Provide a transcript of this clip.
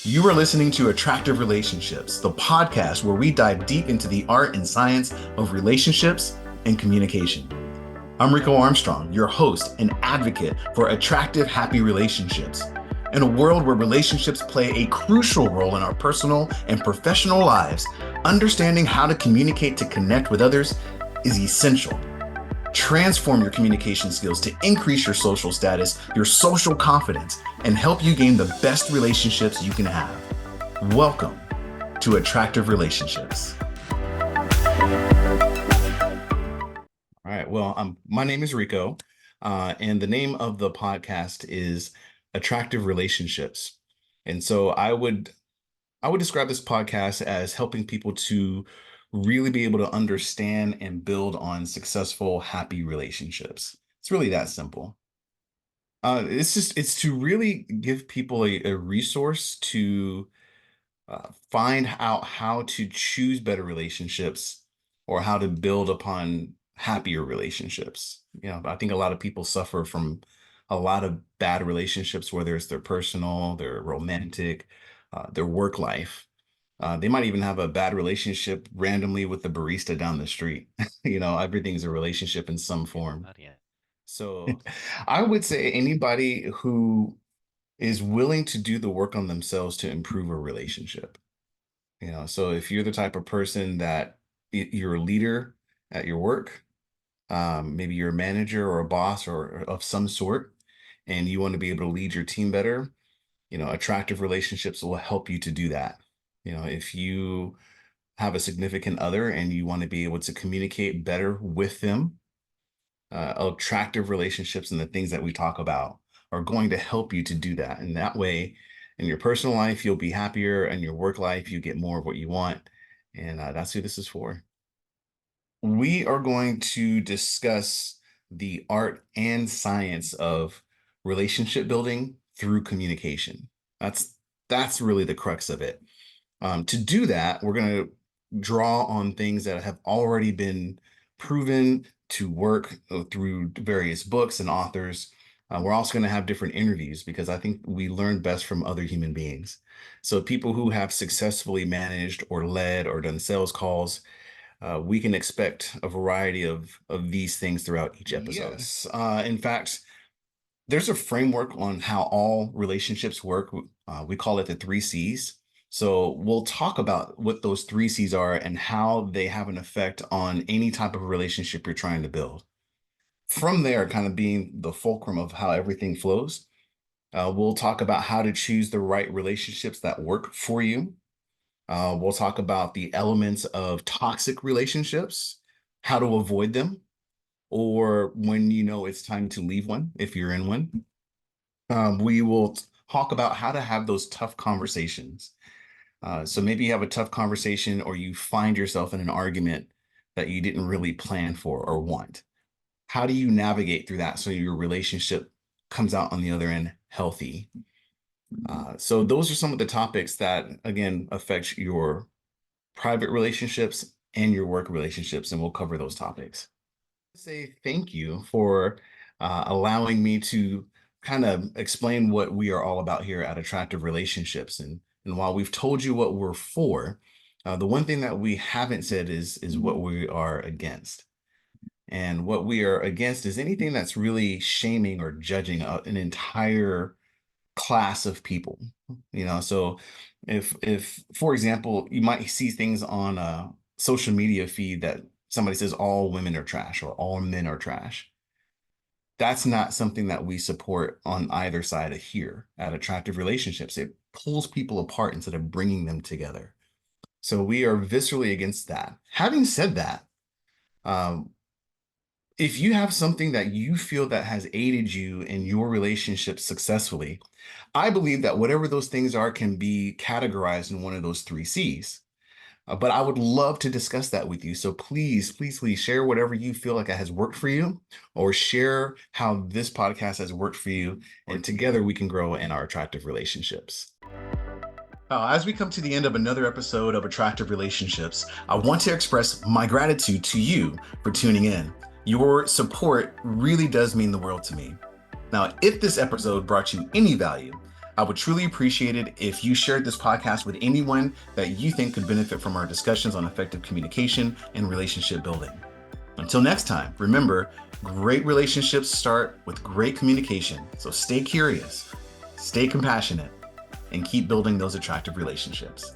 You are listening to Attractive Relationships, the podcast where we dive deep into the art and science of relationships and communication. I'm Rico Armstrong, your host and advocate for attractive, happy relationships. In a world where relationships play a crucial role in our personal and professional lives, understanding how to communicate to connect with others is essential. Transform your communication skills to increase your social status, your social confidence, and help you gain the best relationships you can have. Welcome to Attractive Relationships. All right, well, my name is Rico, and the name of the podcast is Attractive Relationships. And so I would describe this podcast as helping people to really be able to understand and build on successful, happy relationships. It's really that simple. It's to really give people a resource to find out how to choose better relationships or how to build upon happier relationships. I think a lot of people suffer from a lot of bad relationships, whether it's their personal, their romantic, their work life. They might even have a bad relationship randomly with the barista down the street. Everything's a relationship in some form. So I would say anybody who is willing to do the work on themselves to improve a relationship. So if you're the type of person that you're a leader at your work, maybe you're a manager or a boss or of some sort, and you want to be able to lead your team better, attractive relationships will help you to do that. If you have a significant other and you want to be able to communicate better with them, attractive relationships and the things that we talk about are going to help you to do that. And that way, in your personal life, you'll be happier, and your work life, you get more of what you want. And that's who this is for. We are going to discuss the art and science of relationship building through communication. That's really the crux of it. To do that, we're going to draw on things that have already been proven to work through various books and authors. We're also going to have different interviews because I think we learn best from other human beings. So people who have successfully managed or led or done sales calls, we can expect a variety of these things throughout each episode. Yes. In fact, there's a framework on how all relationships work. We call it the 3 C's. So we'll talk about what those 3 C's are and how they have an effect on any type of relationship you're trying to build. From there, kind of being the fulcrum of how everything flows, we'll talk about how to choose the right relationships that work for you. We'll talk about the elements of toxic relationships, how to avoid them, or when you know it's time to leave one if you're in one. We will talk about how to have those tough conversations. So maybe you have a tough conversation or you find yourself in an argument that you didn't really plan for or want. How do you navigate through that so your relationship comes out on the other end healthy? So those are some of the topics that, again, affect your private relationships and your work relationships, and we'll cover those topics. Say thank you for allowing me to kind of explain what we are all about here at Attractive Relationships. And while we've told you what we're for, the one thing that we haven't said is what we are against. And what we are against is anything that's really shaming or judging an entire class of people. So if for example, you might see things on a social media feed that somebody says all women are trash or all men are trash. That's not something that we support on either side of here at Attractive Relationships. It pulls people apart instead of bringing them together. So we are viscerally against that. Having said that, if you have something that you feel that has aided you in your relationship successfully, I believe that whatever those things are can be categorized in one of those 3 C's. But I would love to discuss that with you. So please, please, please share whatever you feel like it has worked for you, or share how this podcast has worked for you. And together we can grow in our attractive relationships. As we come to the end of another episode of Attractive Relationships, I want to express my gratitude to you for tuning in. Your support really does mean the world to me. Now, if this episode brought you any value, I would truly appreciate it if you shared this podcast with anyone that you think could benefit from our discussions on effective communication and relationship building. Until next time, remember, great relationships start with great communication. So stay curious, stay compassionate, and keep building those attractive relationships.